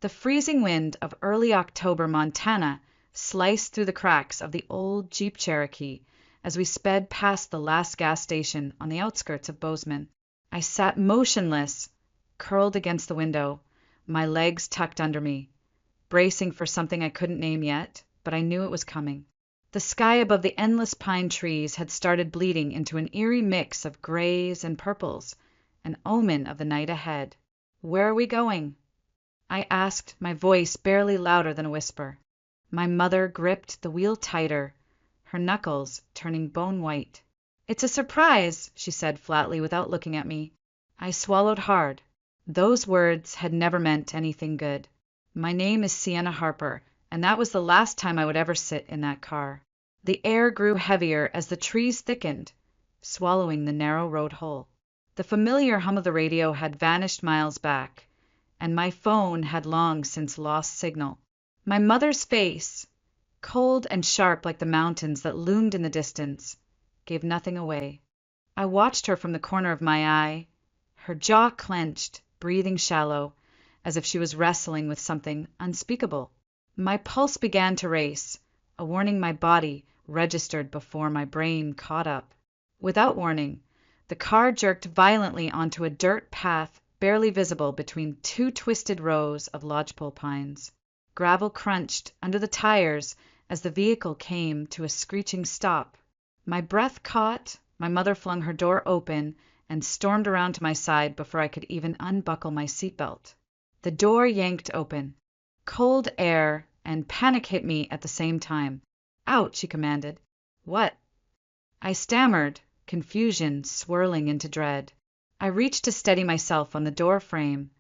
The freezing wind of early October Montana sliced through the cracks of the old Jeep Cherokee as we sped past the last gas station on the outskirts of Bozeman. I sat motionless, curled against the window, my legs tucked under me, bracing for something I couldn't name yet, but I knew it was coming. The sky above the endless pine trees had started bleeding into an eerie mix of grays and purples, an omen of the night ahead. "Where are we going?" I asked, my voice barely louder than a whisper. My mother gripped the wheel tighter, her knuckles turning bone white. "It's a surprise," she said flatly without looking at me. I swallowed hard. Those words had never meant anything good. My name is Sienna Harper, and that was the last time I would ever sit in that car. The air grew heavier as the trees thickened, swallowing the narrow road hole. The familiar hum of the radio had vanished miles back, and my phone had long since lost signal. My mother's face, cold and sharp like the mountains that loomed in the distance, gave nothing away. I watched her from the corner of my eye, her jaw clenched, breathing shallow, as if she was wrestling with something unspeakable. My pulse began to race, a warning my body registered before my brain caught up. Without warning, the car jerked violently onto a dirt path barely visible between two twisted rows of lodgepole pines. Gravel crunched under the tires as the vehicle came to a screeching stop. My breath caught, my mother flung her door open and stormed around to my side before I could even unbuckle my seatbelt. The door yanked open. Cold air and panic hit me at the same time. "Out," she commanded. "What?" I stammered, confusion swirling into dread. I reached to steady myself on the door frame,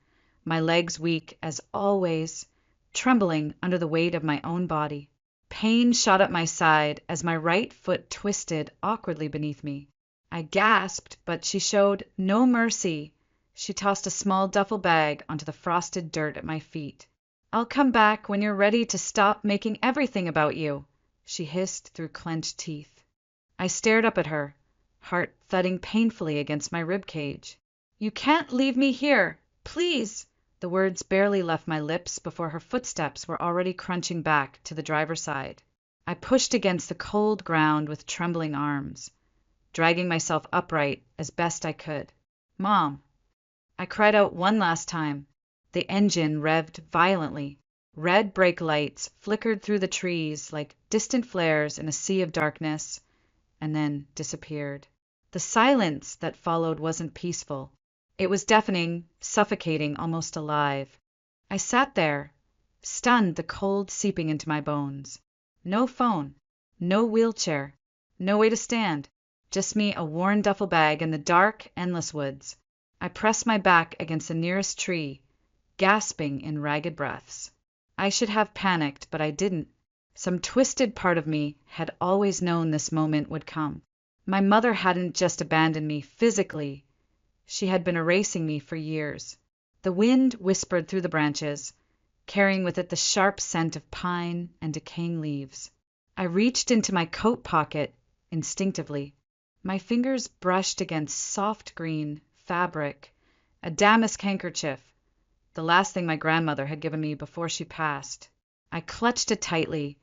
my legs weak as always, trembling under the weight of my own body. Pain shot up my side as my right foot twisted awkwardly beneath me. I gasped, but she showed no mercy. She tossed a small duffel bag onto the frosted dirt at my feet. "I'll come back when you're ready to stop making everything about you," she hissed through clenched teeth. I stared up at her, heart thudding painfully against my rib cage. "You can't leave me here! Please!" The words barely left my lips before her footsteps were already crunching back to the driver's side. I pushed against the cold ground with trembling arms, dragging myself upright as best I could. "Mom!" I cried out one last time. The engine revved violently. Red brake lights flickered through the trees like distant flares in a sea of darkness, and then disappeared. The silence that followed wasn't peaceful. It was deafening, suffocating, almost alive. I sat there, stunned, the cold seeping into my bones. No phone, no wheelchair, no way to stand. Just me, a worn duffel bag, and the dark, endless woods. I pressed my back against the nearest tree, gasping in ragged breaths. I should have panicked, but I didn't. Some twisted part of me had always known this moment would come. My mother hadn't just abandoned me physically. She had been erasing me for years. The wind whispered through the branches, carrying with it the sharp scent of pine and decaying leaves. I reached into my coat pocket instinctively. My fingers brushed against soft green fabric, a damask handkerchief, the last thing my grandmother had given me before she passed. I clutched it tightly,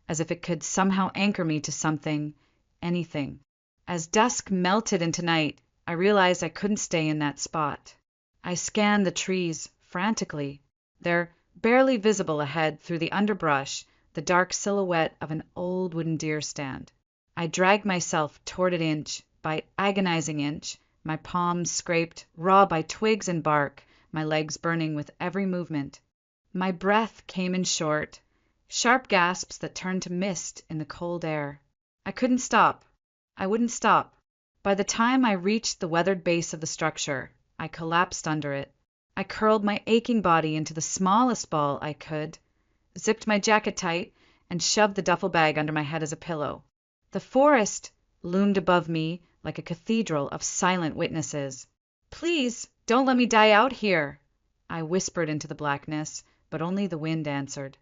as if it could somehow anchor me to something, anything. As dusk melted into night, I realized I couldn't stay in that spot. I scanned the trees frantically. They're barely visible ahead through the underbrush, the dark silhouette of an old wooden deer stand. I dragged myself toward it inch by agonizing inch, my palms scraped raw by twigs and bark, my legs burning with every movement. My breath came in short, sharp gasps that turned to mist in the cold air. I couldn't stop. I wouldn't stop. By the time I reached the weathered base of the structure, I collapsed under it. I curled my aching body into the smallest ball I could, zipped my jacket tight, and shoved the duffel bag under my head as a pillow. The forest loomed above me like a cathedral of silent witnesses. "Please, don't let me die out here," I whispered into the blackness, but only the wind answered.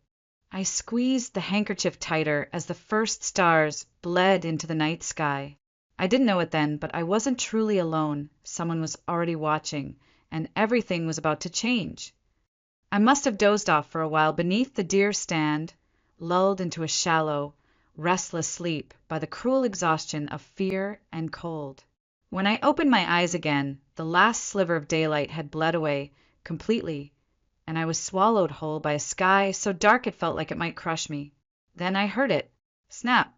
I squeezed the handkerchief tighter as the first stars bled into the night sky. I didn't know it then, but I wasn't truly alone. Someone was already watching, and everything was about to change. I must have dozed off for a while beneath the deer stand, lulled into a shallow, restless sleep by the cruel exhaustion of fear and cold. When I opened my eyes again, the last sliver of daylight had bled away completely, and I was swallowed whole by a sky so dark it felt like it might crush me. Then I heard it. Snap!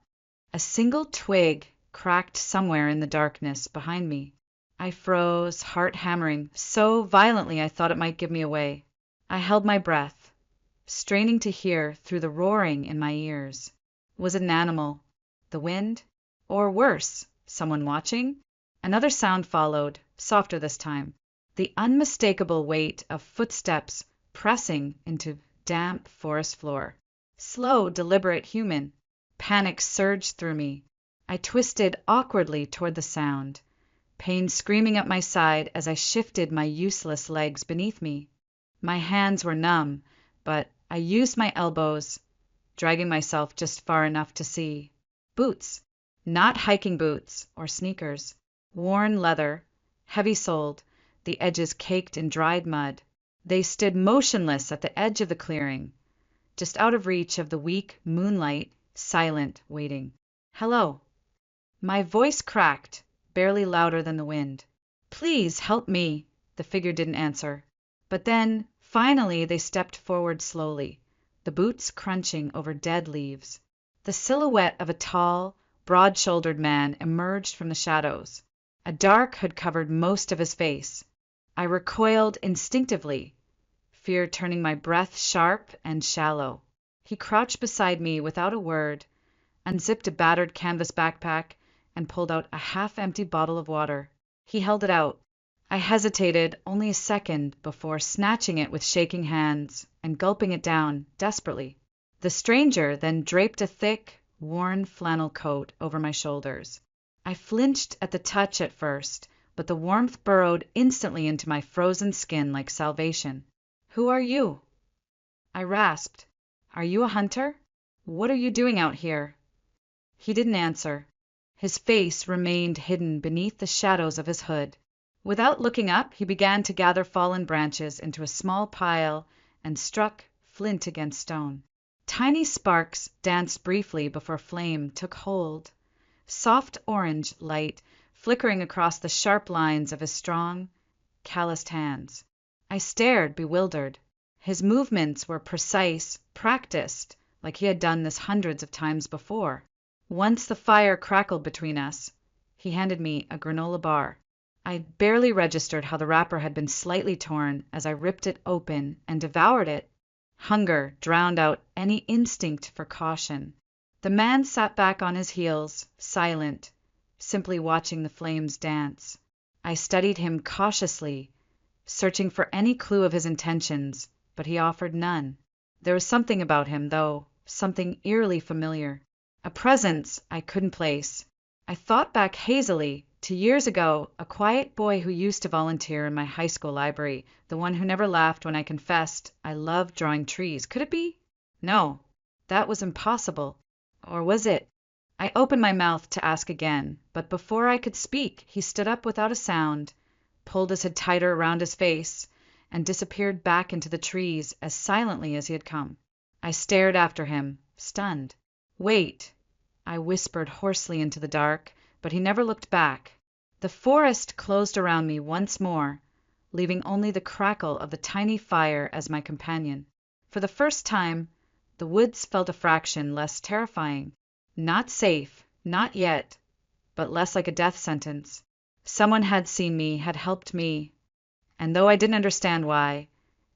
A single twig cracked somewhere in the darkness behind me. I froze, heart hammering so violently I thought it might give me away. I held my breath, straining to hear through the roaring in my ears. Was it an animal? The wind? Or worse, someone watching? Another sound followed, softer this time. The unmistakable weight of footsteps pressing into damp forest floor. Slow, deliberate human. Panic surged through me. I twisted awkwardly toward the sound, pain screaming up my side as I shifted my useless legs beneath me. My hands were numb, but I used my elbows, dragging myself just far enough to see. Boots. Not hiking boots or sneakers. Worn leather, heavy-soled, the edges caked in dried mud. They stood motionless at the edge of the clearing, just out of reach of the weak moonlight, silent, waiting. Hello. My voice cracked, barely louder than the wind. Please help me. The figure didn't answer. But then, finally, they stepped forward slowly, the boots crunching over dead leaves. The silhouette of a tall, broad-shouldered man emerged from the shadows. A dark hood covered most of his face. I recoiled instinctively, fear turning my breath sharp and shallow. He crouched beside me without a word, unzipped a battered canvas backpack, and pulled out a half-empty bottle of water. He held it out. I hesitated only a second before snatching it with shaking hands and gulping it down desperately. The stranger then draped a thick, worn flannel coat over my shoulders. I flinched at the touch at first, but the warmth burrowed instantly into my frozen skin like salvation. Who are you? I rasped. Are you a hunter? What are you doing out here? He didn't answer. His face remained hidden beneath the shadows of his hood. Without looking up, he began to gather fallen branches into a small pile and struck flint against stone. Tiny sparks danced briefly before flame took hold. Soft orange light flickering across the sharp lines of his strong, calloused hands. I stared, bewildered. His movements were precise, practiced, like he had done this hundreds of times before. Once the fire crackled between us, he handed me a granola bar. I barely registered how the wrapper had been slightly torn as I ripped it open and devoured it. Hunger drowned out any instinct for caution. The man sat back on his heels, silent, simply watching the flames dance. I studied him cautiously, searching for any clue of his intentions, but he offered none. There was something about him, though, something eerily familiar. A presence I couldn't place. I thought back hazily to years ago, a quiet boy who used to volunteer in my high school library, the one who never laughed when I confessed I loved drawing trees. Could it be? No, that was impossible. Or was it? I opened my mouth to ask again, but before I could speak, he stood up without a sound, pulled his hood tighter around his face, and disappeared back into the trees as silently as he had come. I stared after him, stunned. Wait, I whispered hoarsely into the dark, but he never looked back. The forest closed around me once more, leaving only the crackle of the tiny fire as my companion. For the first time, the woods felt a fraction less terrifying. Not safe, not yet, but less like a death sentence. Someone had seen me, had helped me, and though I didn't understand why,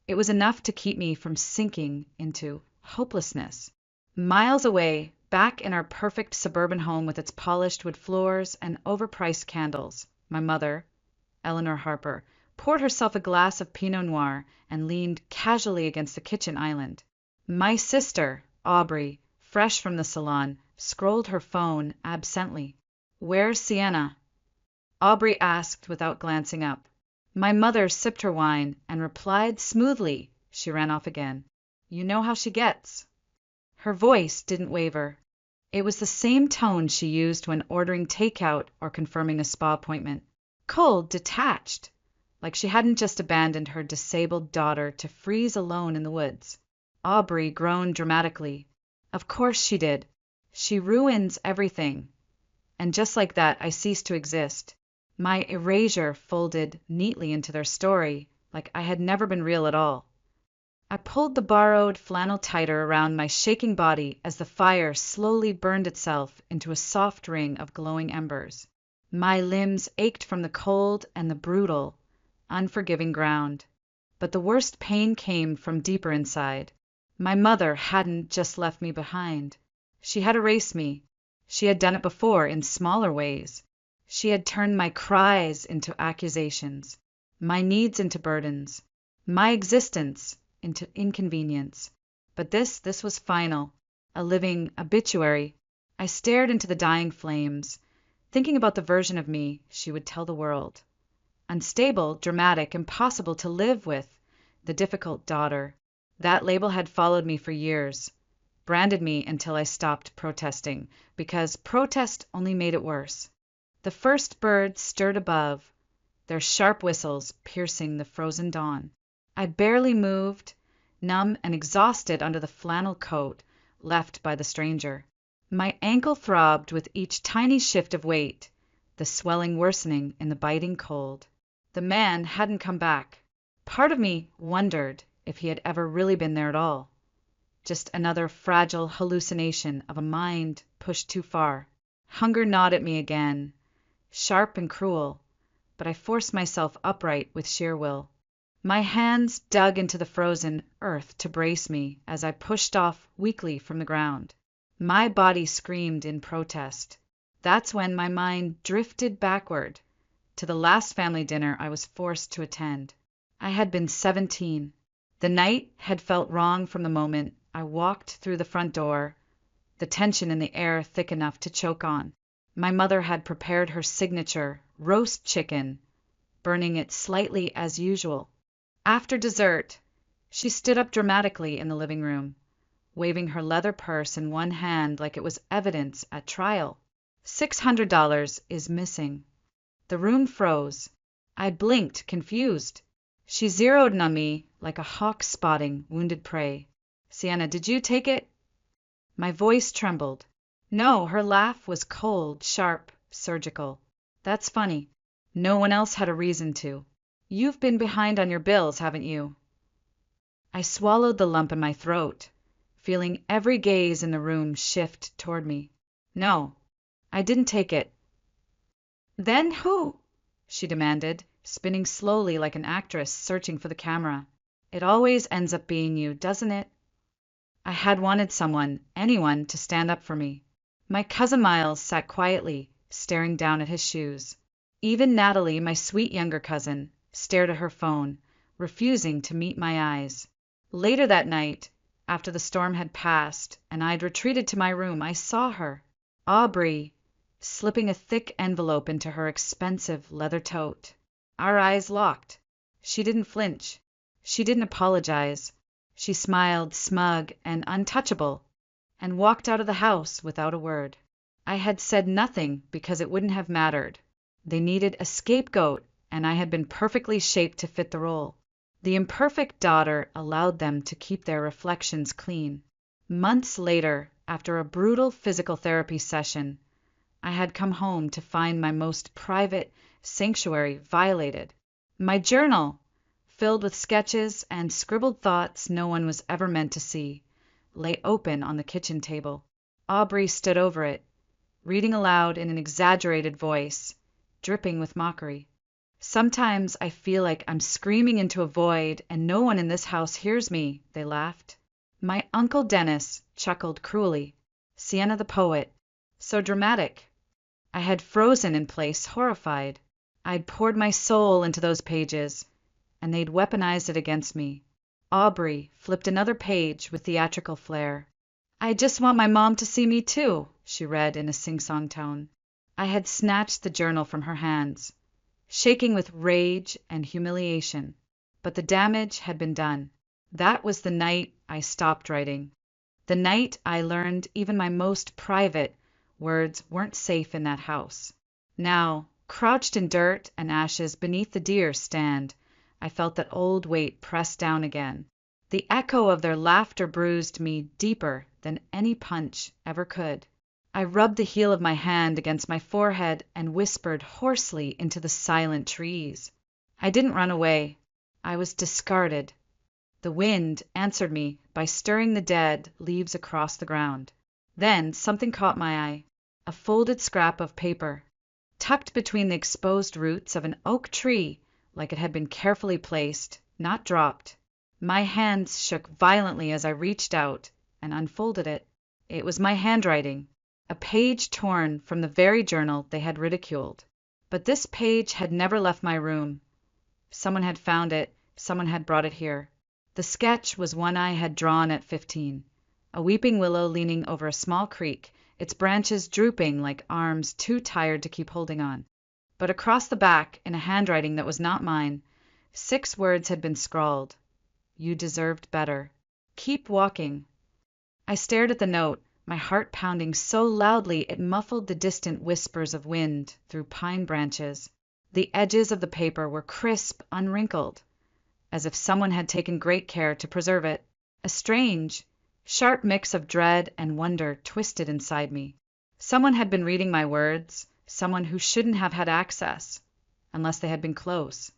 it was enough to keep me from sinking into hopelessness. Miles away, back in our perfect suburban home with its polished wood floors and overpriced candles, my mother, Eleanor Harper, poured herself a glass of Pinot Noir and leaned casually against the kitchen island. My sister, Aubrey, fresh from the salon, scrolled her phone absently. "Where's Sienna?" Aubrey asked without glancing up. My mother sipped her wine and replied smoothly. She ran off again. "You know how she gets." Her voice didn't waver. It was the same tone she used when ordering takeout or confirming a spa appointment. Cold, detached. like she hadn't just abandoned her disabled daughter to freeze alone in the woods. Aubrey groaned dramatically. Of course she did. She ruins everything. And just like that, I ceased to exist. My erasure folded neatly into their story, like I had never been real at all. I pulled the borrowed flannel tighter around my shaking body as the fire slowly burned itself into a soft ring of glowing embers. My limbs ached from the cold and the brutal, unforgiving ground. But the worst pain came from deeper inside. My mother hadn't just left me behind. She had erased me. She had done it before in smaller ways. She had turned my cries into accusations, my needs into burdens, my existence into inconvenience. But this was final, a living obituary. I stared into the dying flames, thinking about the version of me she would tell the world. Unstable, dramatic, impossible to live with, the difficult daughter. That label had followed me for years, branded me until I stopped protesting, because protest only made it worse. The first birds stirred above, their sharp whistles piercing the frozen dawn. I barely moved, numb and exhausted under the flannel coat left by the stranger. My ankle throbbed with each tiny shift of weight, the swelling worsening in the biting cold. The man hadn't come back. Part of me wondered if he had ever really been there at all. Just another fragile hallucination of a mind pushed too far. Hunger gnawed at me again, sharp and cruel, but I forced myself upright with sheer will. My hands dug into the frozen earth to brace me as I pushed off weakly from the ground. My body screamed in protest. That's when my mind drifted backward to the last family dinner I was forced to attend. I had been 17. The night had felt wrong from the moment I walked through the front door, the tension in the air thick enough to choke on. My mother had prepared her signature roast chicken, burning it slightly as usual. After dessert, she stood up dramatically in the living room, waving her leather purse in one hand like it was evidence at trial. $600 is missing. The room froze. I blinked, confused. She zeroed in on me like a hawk spotting wounded prey. Sienna, did you take it? My voice trembled. No, her laugh was cold, sharp, surgical. That's funny. No one else had a reason to. You've been behind on your bills, haven't you? I swallowed the lump in my throat, feeling every gaze in the room shift toward me. No, I didn't take it. Then who? She demanded, spinning slowly like an actress searching for the camera. It always ends up being you, doesn't it? I had wanted someone, anyone, to stand up for me. My cousin Miles sat quietly, staring down at his shoes. Even Natalie, my sweet younger cousin, stared at her phone, refusing to meet my eyes. Later that night, after the storm had passed and I'd retreated to my room, I saw her, Aubrey, slipping a thick envelope into her expensive leather tote. Our eyes locked. She didn't flinch. She didn't apologize. She smiled, smug and untouchable, and walked out of the house without a word. I had said nothing because it wouldn't have mattered. They needed a scapegoat, and I had been perfectly shaped to fit the role. The imperfect daughter allowed them to keep their reflections clean. Months later, after a brutal physical therapy session, I had come home to find my most private sanctuary violated. My journal, filled with sketches and scribbled thoughts no one was ever meant to see, lay open on the kitchen table. Aubrey stood over it, reading aloud in an exaggerated voice, dripping with mockery. Sometimes I feel like I'm screaming into a void and no one in this house hears me, they laughed. My Uncle Dennis chuckled cruelly. Sienna the poet. So dramatic. I had frozen in place, horrified. I'd poured my soul into those pages, and they'd weaponized it against me. Aubrey flipped another page with theatrical flair. I just want my mom to see me too, she read in a sing-song tone. I had snatched the journal from her hands, shaking with rage and humiliation. But the damage had been done. That was the night I stopped writing. The night I learned even my most private words weren't safe in that house. Now, Crouched in dirt and ashes beneath the deer stand, I felt that old weight press down again. The echo of their laughter bruised me deeper than any punch ever could. I rubbed the heel of my hand against my forehead and whispered hoarsely into the silent trees. I didn't run away. I was discarded. The wind answered me by stirring the dead leaves across the ground. Then something caught my eye. A folded scrap of paper, tucked between the exposed roots of an oak tree like it had been carefully placed, not dropped. My hands shook violently as I reached out and unfolded it. It was my handwriting, a page torn from the very journal they had ridiculed. But this page had never left my room. Someone had found it, someone had brought it here. The sketch was one I had drawn at 15, a weeping willow leaning over a small creek, its branches drooping like arms too tired to keep holding on. But across the back, in a handwriting that was not mine, 6 words had been scrawled. You deserved better. Keep walking. I stared at the note, my heart pounding so loudly it muffled the distant whispers of wind through pine branches. The edges of the paper were crisp, unwrinkled, as if someone had taken great care to preserve it. A strange, sharp mix of dread and wonder twisted inside me. Someone had been reading my words, someone who shouldn't have had access, unless they had been close.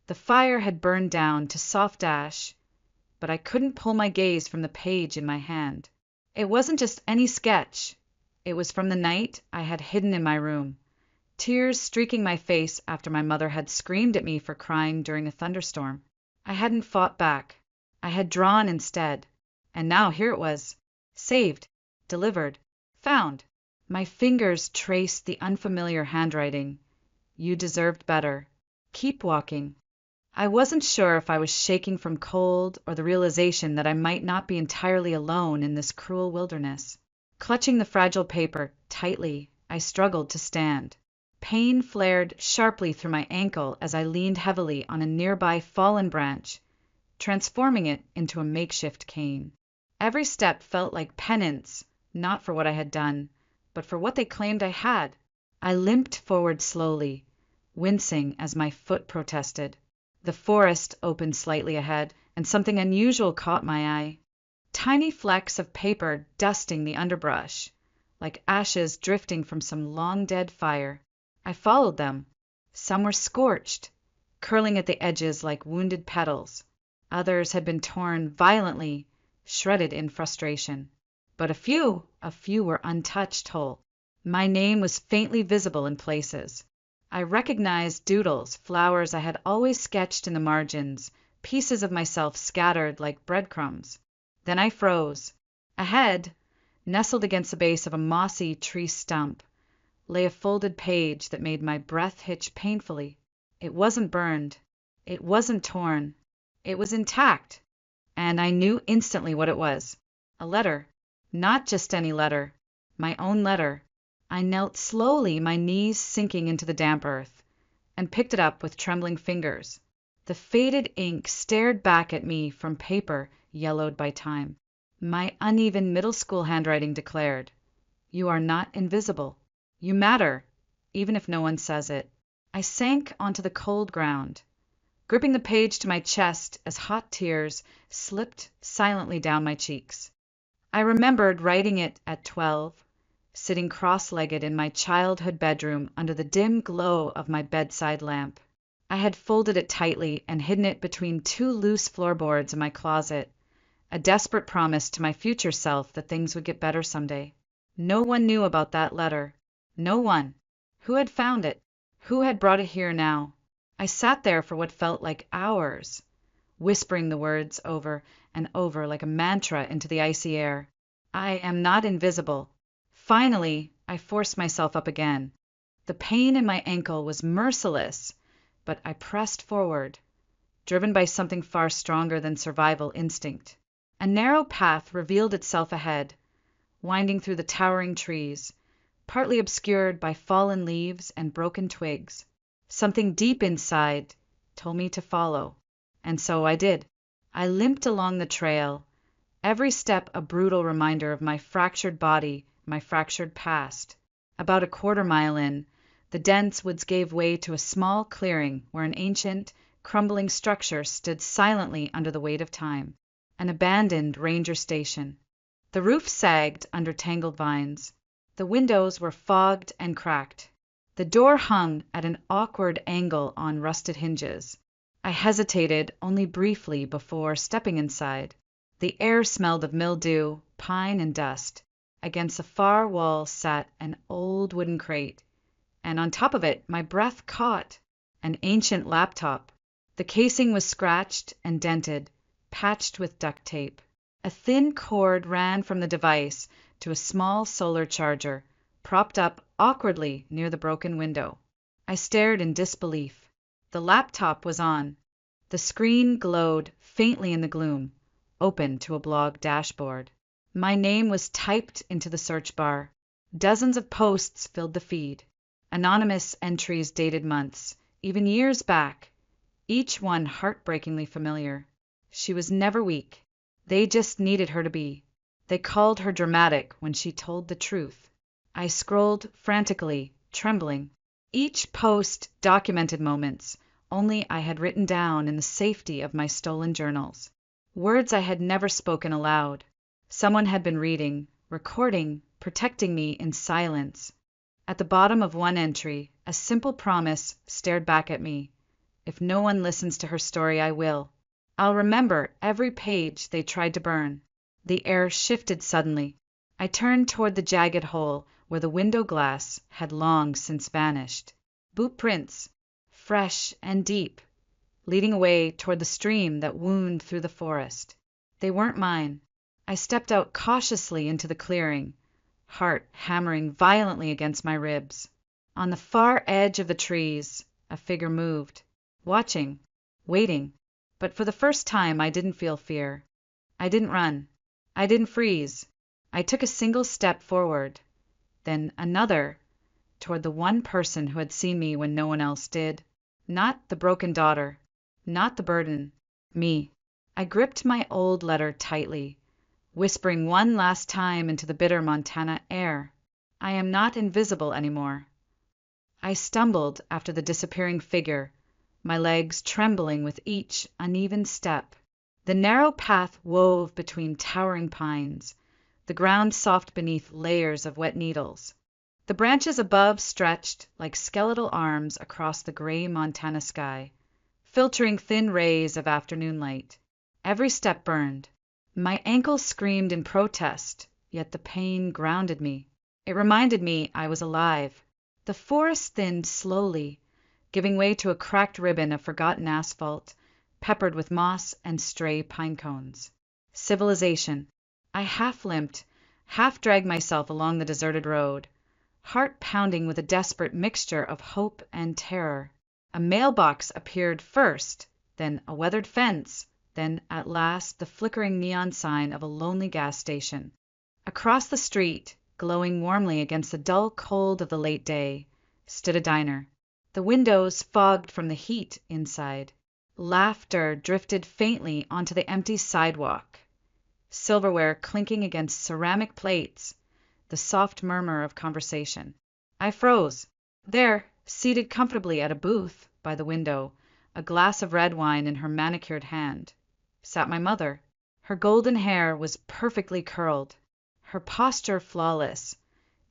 The fire had burned down to soft ash, but I couldn't pull my gaze from the page in my hand. It wasn't just any sketch. It was from the night I had hidden in my room, tears streaking my face after my mother had screamed at me for crying during a thunderstorm. I hadn't fought back. I had drawn instead. And now here it was. Saved. Delivered. Found. My fingers traced the unfamiliar handwriting. You deserved better. Keep walking. I wasn't sure if I was shaking from cold or the realization that I might not be entirely alone in this cruel wilderness. Clutching the fragile paper tightly, I struggled to stand. Pain flared sharply through my ankle as I leaned heavily on a nearby fallen branch, transforming it into a makeshift cane. Every step felt like penance, not for what I had done, but for what they claimed I had. I limped forward slowly, wincing as my foot protested. The forest opened slightly ahead, and something unusual caught my eye. Tiny flecks of paper dusting the underbrush, like ashes drifting from some long-dead fire. I followed them. Some were scorched, curling at the edges like wounded petals. Others had been torn violently, shredded in frustration. But a few were untouched whole. My name was faintly visible in places. I recognized doodles, flowers I had always sketched in the margins, pieces of myself scattered like breadcrumbs. Then I froze. Ahead, nestled against the base of a mossy tree stump, lay a folded page that made my breath hitch painfully. It wasn't burned. It wasn't torn. It was intact. And I knew instantly what it was. A letter. Not just any letter. My own letter. I knelt slowly, my knees sinking into the damp earth, and picked it up with trembling fingers. The faded ink stared back at me from paper yellowed by time. My uneven middle school handwriting declared, "You are not invisible. You matter, even if no one says it." I sank onto the cold ground, gripping the page to my chest as hot tears slipped silently down my cheeks. I remembered writing it at 12, sitting cross-legged in my childhood bedroom under the dim glow of my bedside lamp. I had folded it tightly and hidden it between 2 loose floorboards in my closet, a desperate promise to my future self that things would get better someday. No one knew about that letter. No one. Who had found it? Who had brought it here now? I sat there for what felt like hours, whispering the words over and over like a mantra into the icy air. I am not invisible. Finally, I forced myself up again. The pain in my ankle was merciless, but I pressed forward, driven by something far stronger than survival instinct. A narrow path revealed itself ahead, winding through the towering trees, partly obscured by fallen leaves and broken twigs. Something deep inside told me to follow, and so I did. I limped along the trail, every step a brutal reminder of my fractured body, my fractured past. About a quarter mile in, the The dense woods gave way to a small clearing where an ancient, crumbling structure stood silently under the weight of time, an abandoned ranger station. The roof sagged under tangled vines. The windows were fogged and cracked. The door hung at an awkward angle on rusted hinges. I hesitated only briefly before stepping inside. The air smelled of mildew, pine, and dust. Against the far wall sat an old wooden crate, and on top of it my breath caught an ancient laptop. The casing was scratched and dented, patched with duct tape. A thin cord ran from the device to a small solar charger, propped up awkwardly near the broken window. I stared in disbelief. The laptop was on. The screen glowed faintly in the gloom, open to a blog dashboard. My name was typed into the search bar. Dozens of posts filled the feed. Anonymous entries dated months, even years back, each one heartbreakingly familiar. She was never weak. They just needed her to be. They called her dramatic when she told the truth. I scrolled frantically, trembling. Each post documented moments only I had written down in the safety of my stolen journals. Words I had never spoken aloud. Someone had been reading, recording, protecting me in silence. At the bottom of one entry, a simple promise stared back at me. If no one listens to her story, I will. I'll remember every page they tried to burn. The air shifted suddenly. I turned toward the jagged hole where the window glass had long since vanished. Boot prints, fresh and deep, leading away toward the stream that wound through the forest. They weren't mine. I stepped out cautiously into the clearing, heart hammering violently against my ribs. On the far edge of the trees, a figure moved, watching, waiting. But for the first time, I didn't feel fear. I didn't run. I didn't freeze. I took a single step forward, then another, toward the one person who had seen me when no one else did. Not the broken daughter, not the burden, me. I gripped my old letter tightly, whispering one last time into the bitter Montana air. I am not invisible anymore. I stumbled after the disappearing figure, my legs trembling with each uneven step. The narrow path wove between towering pines, the ground soft beneath layers of wet needles. The branches above stretched like skeletal arms across the gray Montana sky, filtering thin rays of afternoon light. Every step burned. My ankle screamed in protest, yet the pain grounded me. It reminded me I was alive. The forest thinned slowly, giving way to a cracked ribbon of forgotten asphalt, peppered with moss and stray pine cones. Civilization. I half-limped, half-dragged myself along the deserted road, heart pounding with a desperate mixture of hope and terror. A mailbox appeared first, then a weathered fence, then, at last, the flickering neon sign of a lonely gas station. Across the street, glowing warmly against the dull cold of the late day, stood a diner. The windows fogged from the heat inside. Laughter drifted faintly onto the empty sidewalk. Silverware clinking against ceramic plates, the soft murmur of conversation. I froze. There, seated comfortably at a booth by the window, a glass of red wine in her manicured hand, sat my mother. Her golden hair was perfectly curled, her posture flawless,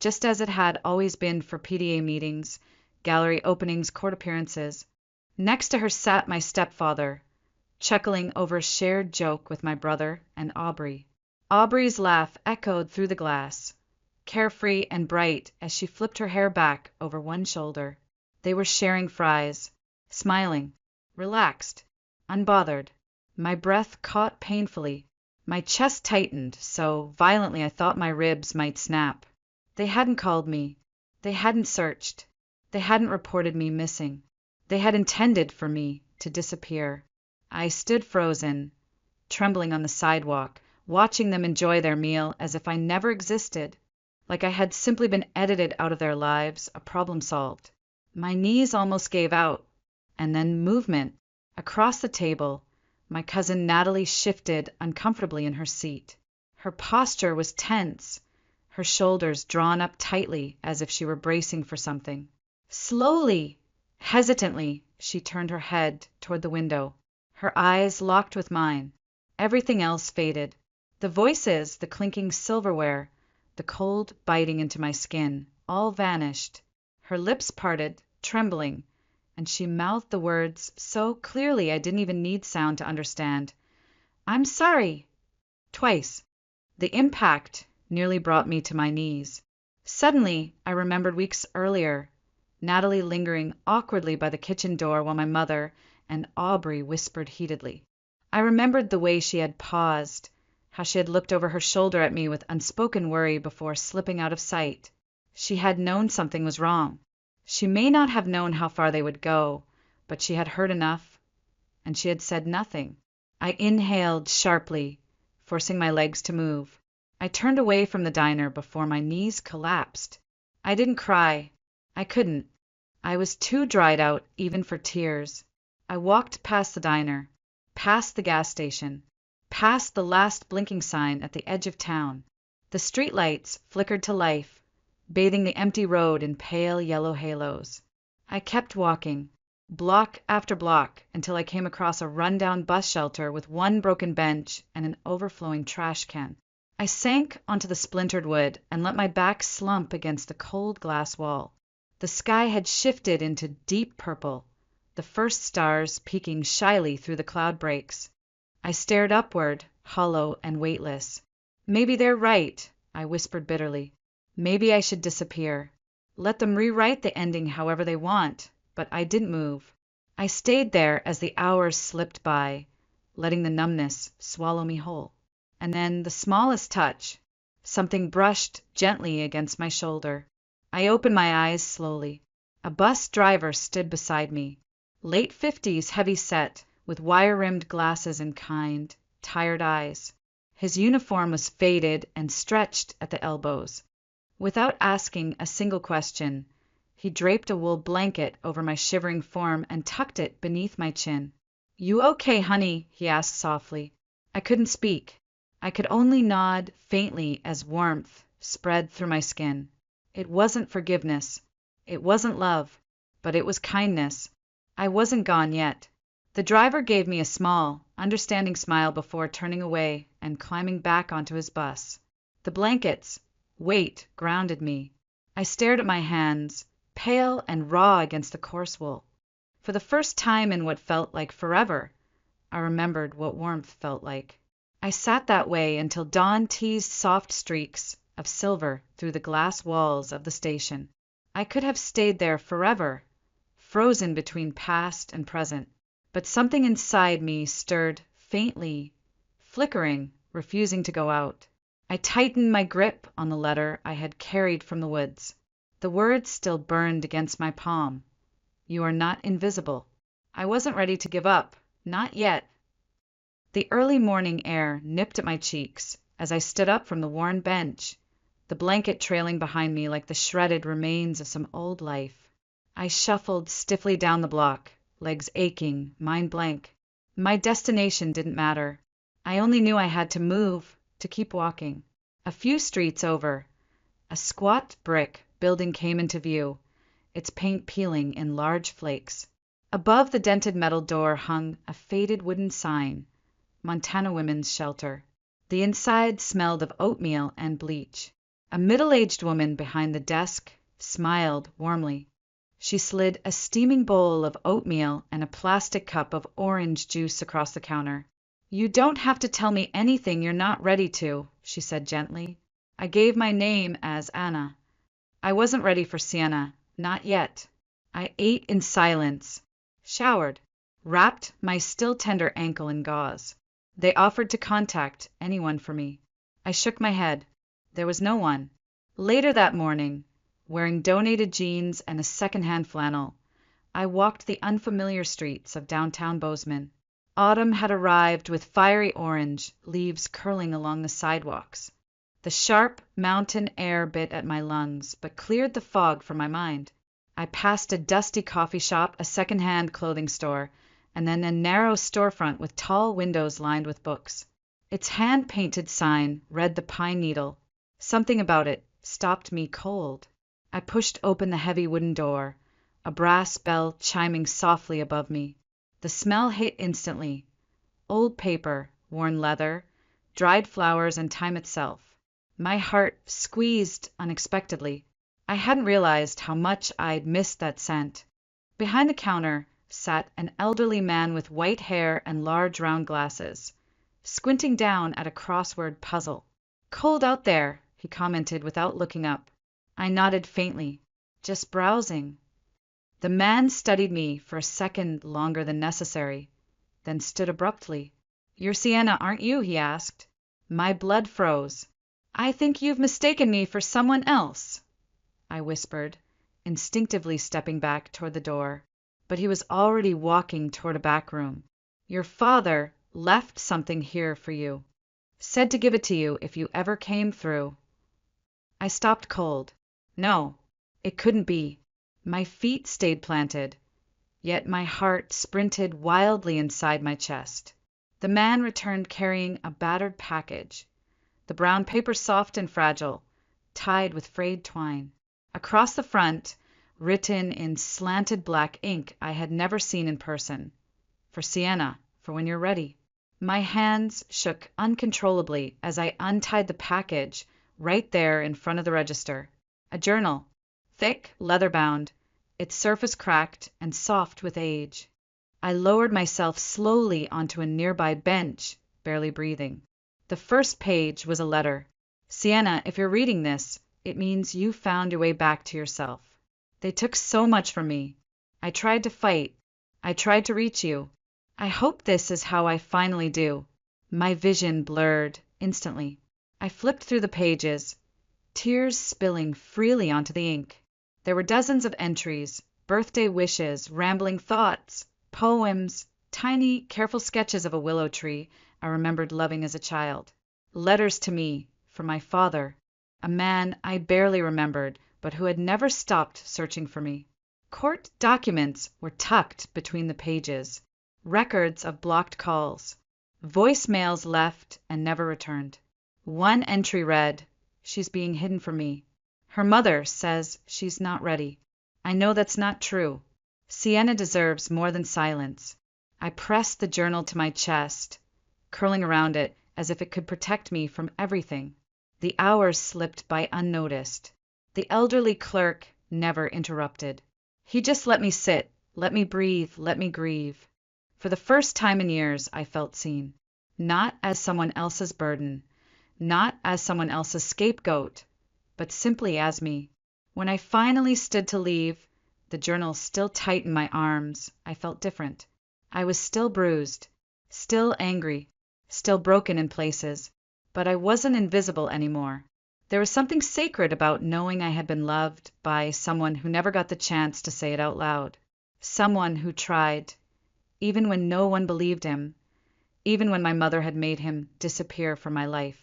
just as it had always been for PDA meetings, gallery openings, court appearances. Next to her sat my stepfather, chuckling over a shared joke with my brother and Aubrey. Aubrey's laugh echoed through the glass, carefree and bright as she flipped her hair back over one shoulder. They were sharing fries, smiling, relaxed, unbothered. My breath caught painfully. My chest tightened so violently I thought my ribs might snap. They hadn't called me. They hadn't searched. They hadn't reported me missing. They had intended for me to disappear. I stood frozen, trembling on the sidewalk, watching them enjoy their meal as if I never existed, like I had simply been edited out of their lives, a problem solved. My knees almost gave out, and then movement. Across the table, my cousin Natalie shifted uncomfortably in her seat. Her posture was tense, her shoulders drawn up tightly as if she were bracing for something. Slowly, hesitantly, she turned her head toward the window. Her eyes locked with mine. Everything else faded. The voices, the clinking silverware, the cold biting into my skin, all vanished. Her lips parted, trembling, and she mouthed the words so clearly I didn't even need sound to understand. "I'm sorry." Twice. The impact nearly brought me to my knees. Suddenly, I remembered weeks earlier, Natalie lingering awkwardly by the kitchen door while my mother and Aubrey whispered heatedly. I remembered the way she had paused, how she had looked over her shoulder at me with unspoken worry before slipping out of sight. She had known something was wrong. She may not have known how far they would go, but she had heard enough, and she had said nothing. I inhaled sharply, forcing my legs to move. I turned away from the diner before my knees collapsed. I didn't cry. I couldn't. I was too dried out even for tears. I walked past the diner, past the gas station, past the last blinking sign at the edge of town. The streetlights flickered to life, bathing the empty road in pale yellow halos. I kept walking, block after block, until I came across a run-down bus shelter with one broken bench and an overflowing trash can. I sank onto the splintered wood and let my back slump against the cold glass wall. The sky had shifted into deep purple, the first stars peeking shyly through the cloud breaks. I stared upward, hollow and weightless. "Maybe they're right," I whispered bitterly. "Maybe I should disappear. Let them rewrite the ending however they want." But I didn't move. I stayed there as the hours slipped by, letting the numbness swallow me whole. And then the smallest touch. Something brushed gently against my shoulder. I opened my eyes slowly. A bus driver stood beside me, late 50s, heavy set, with wire-rimmed glasses and kind, tired eyes. His uniform was faded and stretched at the elbows. Without asking a single question, he draped a wool blanket over my shivering form and tucked it beneath my chin. "You okay, honey?" he asked softly. I couldn't speak. I could only nod faintly as warmth spread through my skin. It wasn't forgiveness. It wasn't love. But it was kindness. I wasn't gone yet. The driver gave me a small, understanding smile before turning away and climbing back onto his bus. The blanket's weight grounded me. I stared at my hands, pale and raw against the coarse wool. For the first time in what felt like forever, I remembered what warmth felt like. I sat that way until dawn teased soft streaks of silver through the glass walls of the station. I could have stayed there forever, frozen between past and present. But something inside me stirred faintly, flickering, refusing to go out. I tightened my grip on the letter I had carried from the woods. The words still burned against my palm. "You are not invisible." I wasn't ready to give up. Not yet. The early morning air nipped at my cheeks as I stood up from the worn bench, the blanket trailing behind me like the shredded remains of some old life. I shuffled stiffly down the block, legs aching, mind blank. My destination didn't matter. I only knew I had to move, to keep walking. A few streets over, a squat brick building came into view, its paint peeling in large flakes. Above the dented metal door hung a faded wooden sign, Montana Women's Shelter. The inside smelled of oatmeal and bleach. A middle-aged woman behind the desk smiled warmly. She slid a steaming bowl of oatmeal and a plastic cup of orange juice across the counter. "You don't have to tell me anything you're not ready to," she said gently. I gave my name as Anna. I wasn't ready for Sienna, not yet. I ate in silence, showered, wrapped my still tender ankle in gauze. They offered to contact anyone for me. I shook my head. There was no one. Later that morning, wearing donated jeans and a second-hand flannel, I walked the unfamiliar streets of downtown Bozeman. Autumn had arrived with fiery orange leaves curling along the sidewalks. The sharp mountain air bit at my lungs, but cleared the fog from my mind. I passed a dusty coffee shop, a second-hand clothing store, and then a narrow storefront with tall windows lined with books. Its hand-painted sign read the Pine Needle. Something about it stopped me cold. I pushed open the heavy wooden door, a brass bell chiming softly above me. The smell hit instantly. Old paper, worn leather, dried flowers, and time itself. My heart squeezed unexpectedly. I hadn't realized how much I'd missed that scent. Behind the counter sat an elderly man with white hair and large round glasses, squinting down at a crossword puzzle. "Cold out there," he commented without looking up. I nodded faintly. "Just browsing." The man studied me for a second longer than necessary, then stood abruptly. "You're Sienna, aren't you?" he asked. My blood froze. "I think you've mistaken me for someone else," I whispered, instinctively stepping back toward the door. But he was already walking toward a back room. "Your father left something here for you. Said to give it to you if you ever came through." I stopped cold. No, it couldn't be. My feet stayed planted, yet my heart sprinted wildly inside my chest. The man returned carrying a battered package, the brown paper soft and fragile, tied with frayed twine. Across the front, written in slanted black ink I had never seen in person, "For Sienna, for when you're ready." My hands shook uncontrollably as I untied the package right there in front of the register. A journal, thick, leather-bound, its surface cracked and soft with age. I lowered myself slowly onto a nearby bench, barely breathing. The first page was a letter. "Sienna, if you're reading this, it means you found your way back to yourself. They took so much from me. I tried to fight. I tried to reach you. I hope this is how I finally do." My vision blurred instantly. I flipped through the pages, tears spilling freely onto the ink. There were dozens of entries, birthday wishes, rambling thoughts, poems, tiny, careful sketches of a willow tree I remembered loving as a child. Letters to me, from my father, a man I barely remembered, but who had never stopped searching for me. Court documents were tucked between the pages, records of blocked calls, voicemails left and never returned. One entry read, "She's being hidden from me. Her mother says she's not ready. I know that's not true. Sienna deserves more than silence." I pressed the journal to my chest, curling around it as if it could protect me from everything. The hours slipped by unnoticed. The elderly clerk never interrupted. He just let me sit, let me breathe, let me grieve. For the first time in years, I felt seen. Not as someone else's burden, not as someone else's scapegoat, but simply as me. When I finally stood to leave, the journal still tight in my arms, I felt different. I was still bruised, still angry, still broken in places, but I wasn't invisible anymore. There was something sacred about knowing I had been loved by someone who never got the chance to say it out loud. Someone who tried, even when no one believed him, even when my mother had made him disappear from my life.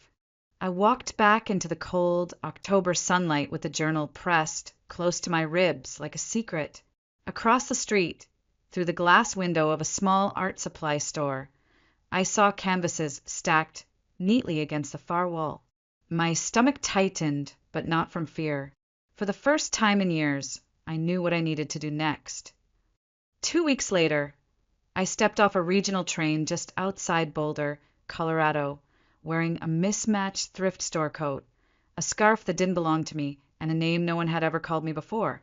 I walked back into the cold October sunlight with the journal pressed close to my ribs like a secret. Across the street, through the glass window of a small art supply store, I saw canvases stacked neatly against the far wall. My stomach tightened, but not from fear. For the first time in years, I knew what I needed to do next. 2 weeks later, I stepped off a regional train just outside Boulder, Colorado, wearing a mismatched thrift store coat, a scarf that didn't belong to me, and a name no one had ever called me before.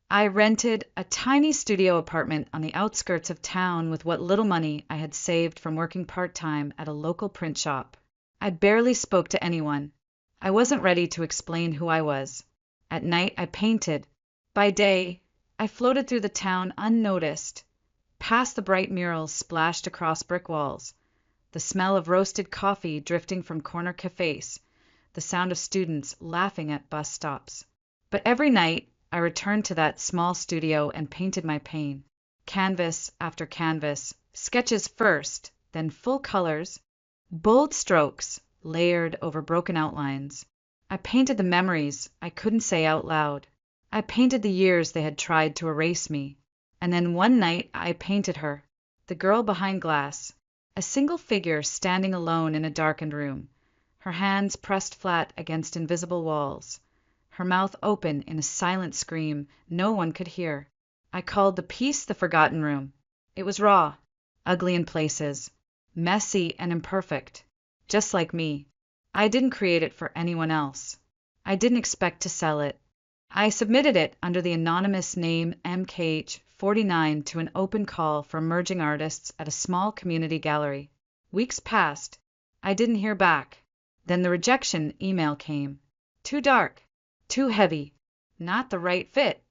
I rented a tiny studio apartment on the outskirts of town with what little money I had saved from working part-time at a local print shop. I barely spoke to anyone. I wasn't ready to explain who I was. At night, I painted. By day, I floated through the town unnoticed, past the bright murals splashed across brick walls, the smell of roasted coffee drifting from corner cafes, the sound of students laughing at bus stops. But every night, I returned to that small studio and painted my pain. Canvas after canvas, sketches first, then full colors, bold strokes layered over broken outlines. I painted the memories I couldn't say out loud. I painted the years they had tried to erase me. And then one night I painted her, the girl behind glass, a single figure standing alone in a darkened room, her hands pressed flat against invisible walls, her mouth open in a silent scream no one could hear. I called the piece the Forgotten Room. It was raw, ugly in places, messy and imperfect, just like me. I didn't create it for anyone else. I didn't expect to sell it. I submitted it under the anonymous name MKH49 to an open call for emerging artists at a small community gallery. Weeks passed. I didn't hear back. Then the rejection email came. Too dark, too heavy, not the right fit.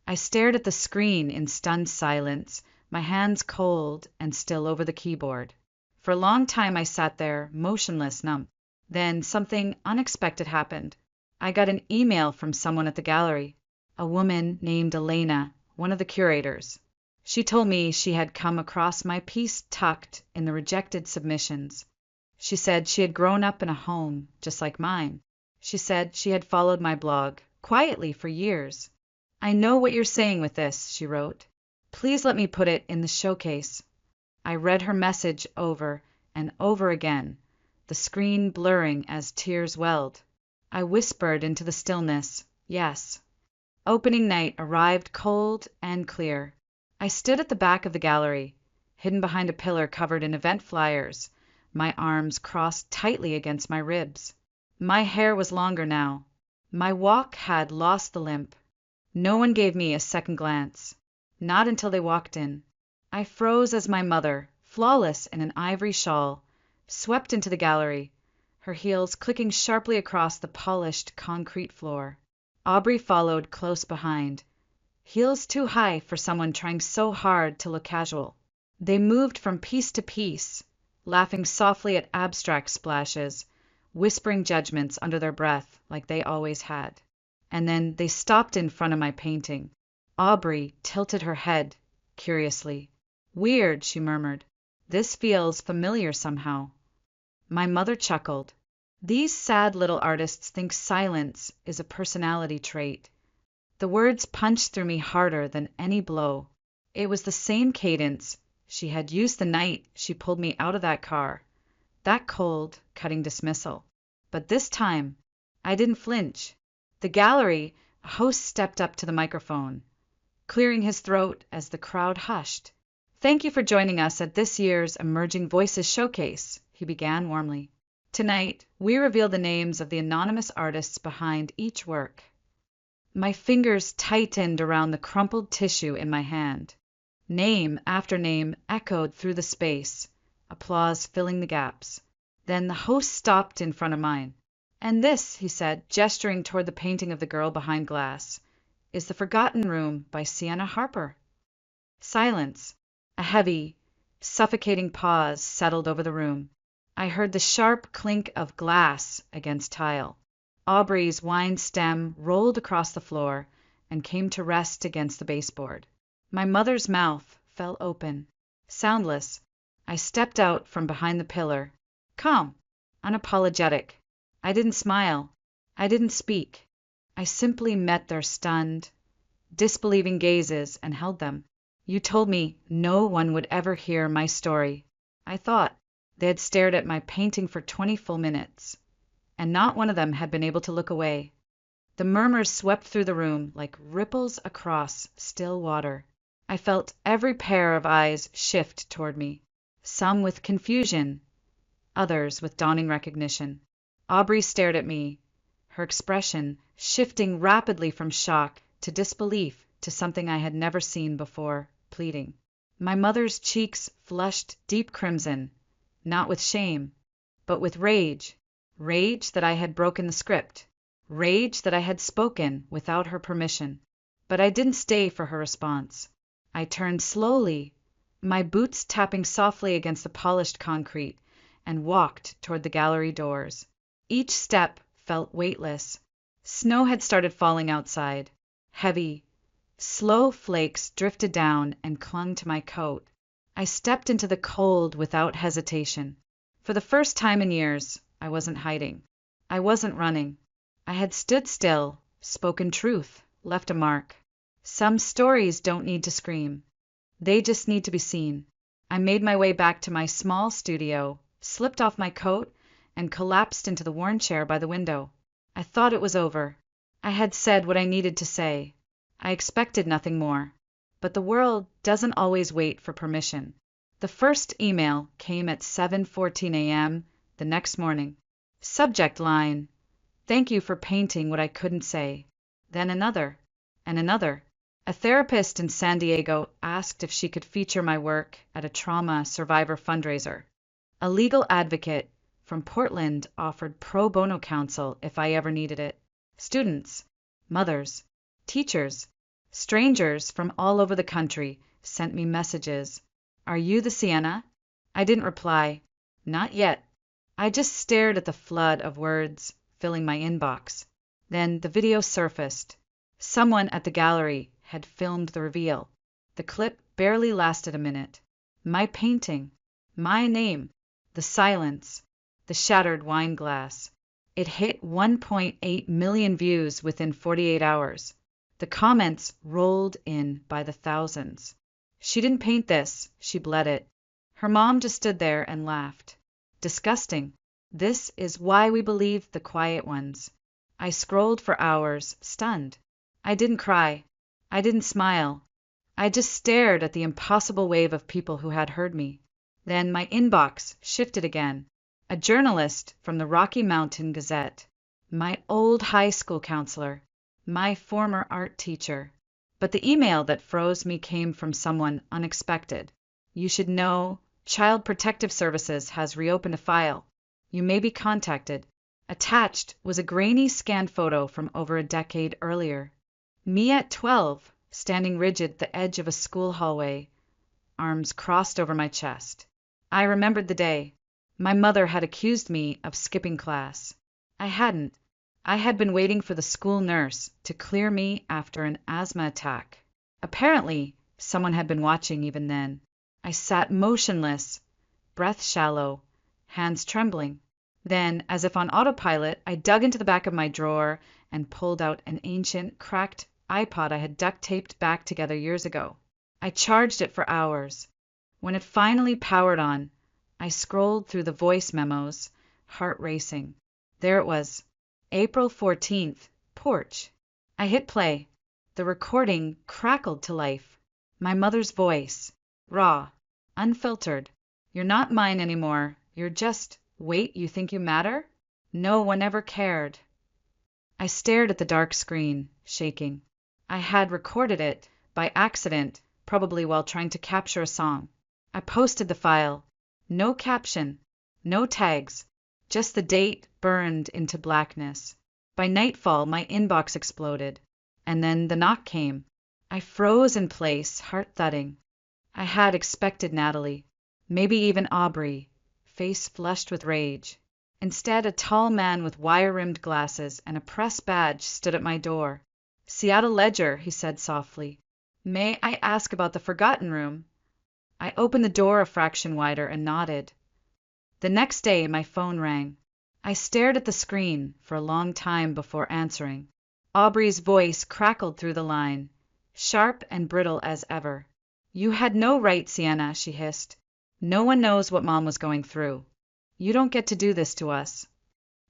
I stared at the screen in stunned silence, my hands cold and still over the keyboard. For a long time I sat there, motionless, numb. Then something unexpected happened. I got an email from someone at the gallery, a woman named Elena, one of the curators. She told me she had come across my piece tucked in the rejected submissions. She said she had grown up in a home just like mine. She said she had followed my blog quietly for years. I know what you're saying with this, she wrote. Please let me put it in the showcase. I read her message over and over again, the screen blurring as tears welled. I whispered into the stillness, yes. Opening night arrived cold and clear. I stood at the back of the gallery, hidden behind a pillar covered in event flyers, my arms crossed tightly against my ribs. My hair was longer now. My walk had lost the limp. No one gave me a second glance. Not until they walked in. I froze as my mother, flawless in an ivory shawl, swept into the gallery, her heels clicking sharply across the polished concrete floor. Aubrey followed close behind, heels too high for someone trying so hard to look casual. They moved from piece to piece, laughing softly at abstract splashes, whispering judgments under their breath like they always had. And then they stopped in front of my painting. Aubrey tilted her head, curiously. Weird, she murmured. This feels familiar somehow. My mother chuckled. These sad little artists think silence is a personality trait. The words punched through me harder than any blow. It was the same cadence she had used the night she pulled me out of that car. That cold, cutting dismissal. But this time, I didn't flinch. The gallery, a host stepped up to the microphone, clearing his throat as the crowd hushed. Thank you for joining us at this year's Emerging Voices Showcase, he began warmly. Tonight, we reveal the names of the anonymous artists behind each work. My fingers tightened around the crumpled tissue in my hand. Name after name echoed through the space, applause filling the gaps. Then the host stopped in front of mine. And this, he said, gesturing toward the painting of the girl behind glass, is The Forgotten Room by Sienna Harper. Silence. A heavy, suffocating pause settled over the room. I heard the sharp clink of glass against tile. Aubrey's wine stem rolled across the floor and came to rest against the baseboard. My mother's mouth fell open. Soundless, I stepped out from behind the pillar, calm, unapologetic. I didn't smile. I didn't speak. I simply met their stunned, disbelieving gazes and held them. You told me no one would ever hear my story. I thought. They had stared at my painting for 20 full minutes, and not one of them had been able to look away. The murmurs swept through the room like ripples across still water. I felt every pair of eyes shift toward me, some with confusion, others with dawning recognition. Aubrey stared at me, her expression shifting rapidly from shock to disbelief to something I had never seen before, pleading. My mother's cheeks flushed deep crimson, not with shame, but with rage. Rage that I had broken the script. Rage that I had spoken without her permission. But I didn't stay for her response. I turned slowly, my boots tapping softly against the polished concrete, and walked toward the gallery doors. Each step felt weightless. Snow had started falling outside. Heavy, slow flakes drifted down and clung to my coat. I stepped into the cold without hesitation. For the first time in years, I wasn't hiding. I wasn't running. I had stood still, spoken truth, left a mark. Some stories don't need to scream. They just need to be seen. I made my way back to my small studio, slipped off my coat, and collapsed into the worn chair by the window. I thought it was over. I had said what I needed to say. I expected nothing more. But the world doesn't always wait for permission. The first email came at 7:14 a.m. the next morning. Subject line: "Thank you for painting what I couldn't say." Then another, and another. A therapist in San Diego asked if she could feature my work at a trauma survivor fundraiser. A legal advocate from Portland offered pro bono counsel if I ever needed it. Students, mothers, teachers, strangers from all over the country sent me messages. "Are you the Sienna?" I didn't reply. Not yet. I just stared at the flood of words filling my inbox. Then the video surfaced. Someone at the gallery had filmed the reveal. The clip barely lasted a minute. My painting, my name, the silence, the shattered wine glass. It hit 1.8 million views within 48 hours. The comments rolled in by the thousands. "She didn't paint this," she bled it. Her mom just stood there and laughed. Disgusting. This is why we believe the quiet ones. I scrolled for hours, stunned. I didn't cry. I didn't smile. I just stared at the impossible wave of people who had heard me. Then my inbox shifted again. A journalist from the Rocky Mountain Gazette. My old high school counselor. My former art teacher. But the email that froze me came from someone unexpected. "You should know, Child Protective Services has reopened a file. You may be contacted." Attached was a grainy scanned photo from over a decade earlier. Me at 12, standing rigid at the edge of a school hallway, arms crossed over my chest. I remembered the day. My mother had accused me of skipping class. I hadn't. I had been waiting for the school nurse to clear me after an asthma attack. Apparently, someone had been watching even then. I sat motionless, breath shallow, hands trembling. Then, as if on autopilot, I dug into the back of my drawer and pulled out an ancient, cracked iPod I had duct-taped back together years ago. I charged it for hours. When it finally powered on, I scrolled through the voice memos, heart racing. There it was. April 14th, porch. I hit play. The recording crackled to life. My mother's voice, raw, unfiltered. "You're not mine anymore. You're just, wait, you think you matter? No one ever cared." I stared at the dark screen, shaking. I had recorded it, by accident, probably while trying to capture a song. I posted the file. No caption, no tags, just the date burned into blackness. By nightfall, my inbox exploded. And then the knock came. I froze in place, heart thudding. I had expected Natalie, maybe even Aubrey, face flushed with rage. Instead, a tall man with wire-rimmed glasses and a press badge stood at my door. "Seattle Ledger," he said softly. "May I ask about the Forgotten Room?" I opened the door a fraction wider and nodded. The next day, my phone rang. I stared at the screen for a long time before answering. Aubrey's voice crackled through the line, sharp and brittle as ever. "You had no right, Sienna," she hissed. "No one knows what Mom was going through. You don't get to do this to us."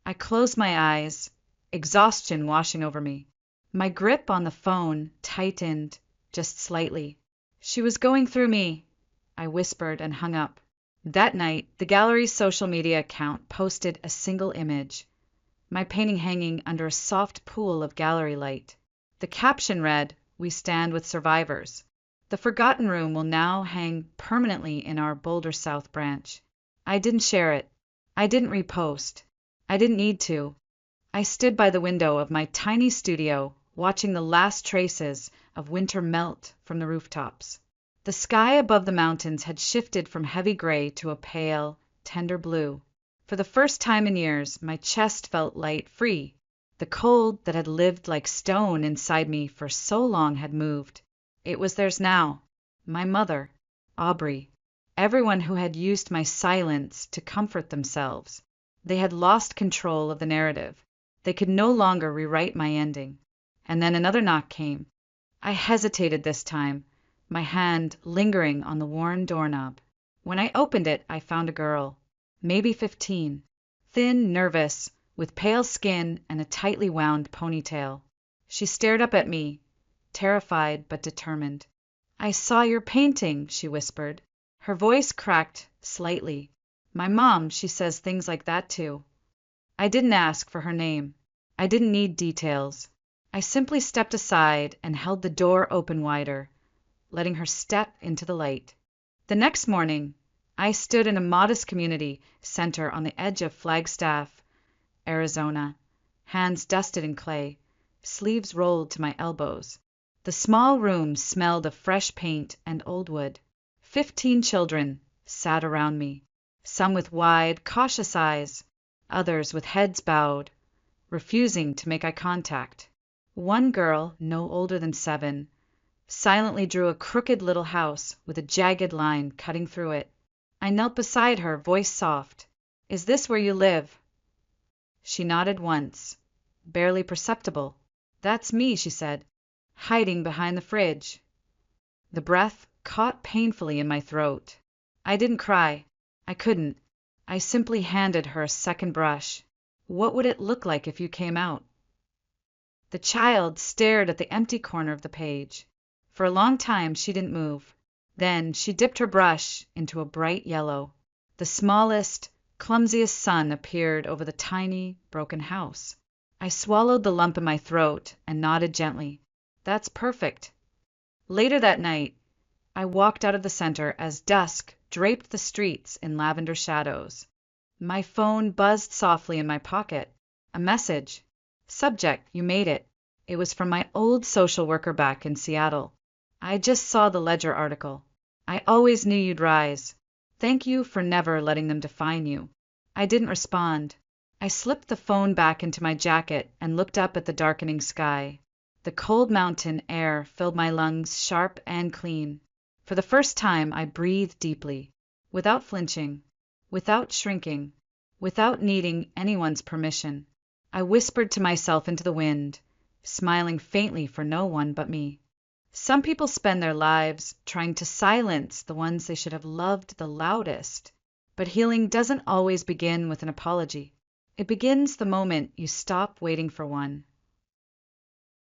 I closed my eyes, exhaustion washing over me. My grip on the phone tightened just slightly. "She was going through me," I whispered and hung up. That night, the gallery's social media account posted a single image, my painting hanging under a soft pool of gallery light. The caption read, "We stand with survivors. The Forgotten Room will now hang permanently in our Boulder South branch." I didn't share it. I didn't repost. I didn't need to. I stood by the window of my tiny studio, watching the last traces of winter melt from the rooftops. The sky above the mountains had shifted from heavy gray to a pale, tender blue. For the first time in years, my chest felt light, free. The cold that had lived like stone inside me for so long had moved. It was theirs now. My mother, Aubrey, everyone who had used my silence to comfort themselves. They had lost control of the narrative. They could no longer rewrite my ending. And then another knock came. I hesitated this time, my hand lingering on the worn doorknob. When I opened it, I found a girl, maybe 15, thin, nervous, with pale skin and a tightly wound ponytail. She stared up at me, terrified but determined. I saw your painting, she whispered. Her voice cracked slightly. My mom, she says things like that too. I didn't ask for her name. I didn't need details. I simply stepped aside and held the door open wider, letting her step into the light. The next morning, I stood in a modest community center on the edge of Flagstaff, Arizona, hands dusted in clay, sleeves rolled to my elbows. The small room smelled of fresh paint and old wood. 15 children sat around me, some with wide, cautious eyes, others with heads bowed, refusing to make eye contact. One girl, no older than 7, silently drew a crooked little house with a jagged line cutting through it. I knelt beside her, voice soft. "Is this where you live?" She nodded once, barely perceptible. "That's me," she said, "hiding behind the fridge." The breath caught painfully in my throat. I didn't cry. I couldn't. I simply handed her a second brush. "What would it look like if you came out?" The child stared at the empty corner of the page. For a long time she didn't move. Then she dipped her brush into a bright yellow. The smallest, clumsiest sun appeared over the tiny, broken house. I swallowed the lump in my throat and nodded gently. "That's perfect." Later that night, I walked out of the center as dusk draped the streets in lavender shadows. My phone buzzed softly in my pocket. A message. Subject, "You made it." It was from my old social worker back in Seattle. I just saw the Ledger article. "I always knew you'd rise. Thank you for never letting them define you." I didn't respond. I slipped the phone back into my jacket and looked up at the darkening sky. The cold mountain air filled my lungs sharp and clean. For the first time I breathed deeply, without flinching, without shrinking, without needing anyone's permission. I whispered to myself into the wind, smiling faintly for no one but me. Some people spend their lives trying to silence the ones they should have loved the loudest. But healing doesn't always begin with an apology. It begins the moment you stop waiting for one.